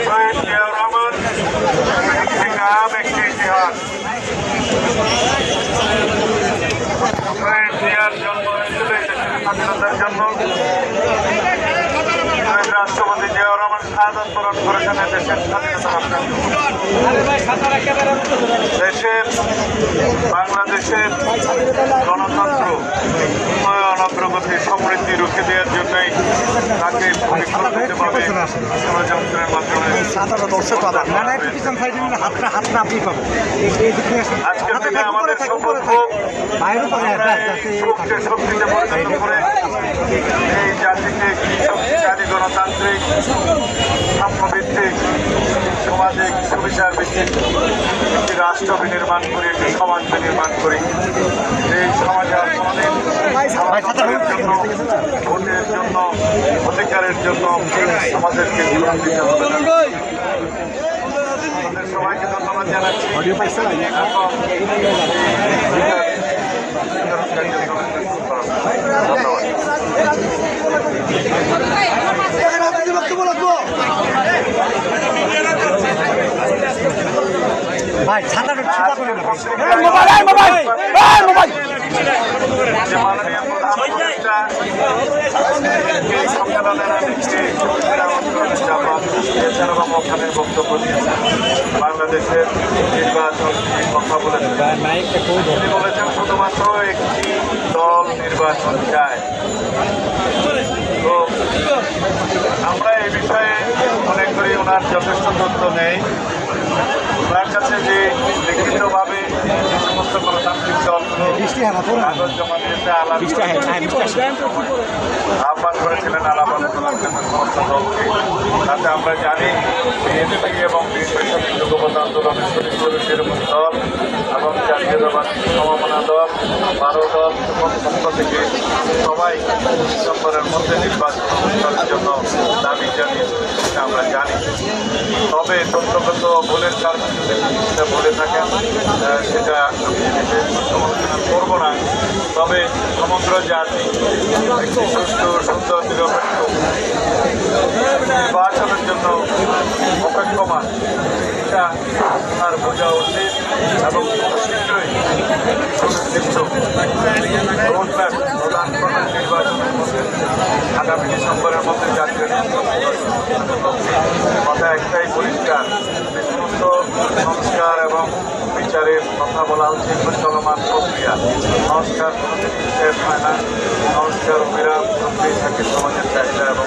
শহীদ জিয়াউর রহমান একটি নাম, একটি ইতিহাস। শহীদ জিয়ার জন্ম হয়েছিল এই দেশের স্বাধীনতার জন্য। শহীদ রাষ্ট্রপতি জিয়াউর রহমান শাহাদাত বরণ করেছেন দেশের স্বাধীনতা রক্ষার জন্য। দেশের বাংলাদেশের গণতন্ত্র, উন্নয়ন, অগ্রগতি, সমৃদ্ধি রুখে দেওয়ার জন্যই তাকে পরিকল্পিতভাবে ষড়যন্ত্রের মাধ্যমে আজকের দিনে আমাদের সৌভাগ্য শক্তিতে পরিণত করে এই জাতিকে শক্তিশালী গণতান্ত্রিক সাম্যভিত্তিক সামাজিক সুবিচার ভিত্তিক একটি রাষ্ট্র বিনির্মাণ করি, একটি সমাজ বিনির্মাণ করি। এই সমাজে আর কোনোদিন জন্য, ভোটের জন্য, অধিকারের জন্য আমাদেরকে জীবন দিতে হবে না। আমাদের সবাইকে ধন্যবাদ জানাচ্ছি। ভাই ছাতাটা ছিটা করে না যে মাননীয় প্রধানমন্ত্রী বক্তব্য দিয়েছেন, বাংলাদেশের নির্বাচন কথা বলেছেন। তিনি বলেছেন শুধুমাত্র একটি দল নির্বাচন চায়। তো আমরা এই বিষয়ে মনে করি ওনার যথেষ্ট তথ্য নেই। ওনার কাছে যে লিখিতভাবে যে সমস্ত গণতান্ত্রিক দলগুলো কাগজ জমা দিয়েছে, আহ্বান করেছিলেন আলাপ আলোচনার জন্য সমস্ত দলকে, তাতে আমরা জানি বিএনপি এবং বিএনপির যুগপথ আন্দোলনের শরীর সেরকম দল এবং জাতীয়তাবাদী সমমনা দল 12 দল পক্ষ থেকে সবাই ডিসেম্বরের মধ্যে নির্বাচন অনুষ্ঠানের জন্য দাবি জানিয়েছে, আমরা জানি। তবে তথ্যগত ভুলের কারণে যদি সেটা বলে থাকেন সেটা আমি সমালোচনা করবো না। তবে সমগ্র জাতি একটি সুষ্ঠু সুন্দর নিরপেক্ষ নির্বাচনের জন্য অপেক্ষমান, এটা তার বোঝা উচিত এবং শীঘ্রই সুনির্দিষ্ট রোডম্যাপ প্রদান করার নির্বাচনের মধ্যে আগামী ডিসেম্বরের মধ্যে জাতীয় কথা একটাই পরিষ্কার, যে সমস্ত সংস্কার এবং বিচারের কথা বলা হচ্ছে এগুলো চলমান প্রক্রিয়া। সংস্কার কোনোদিন শেষ হয় না, সংস্কার অবিরাম চলতেই থাকে সমাজের চাহিদা এবং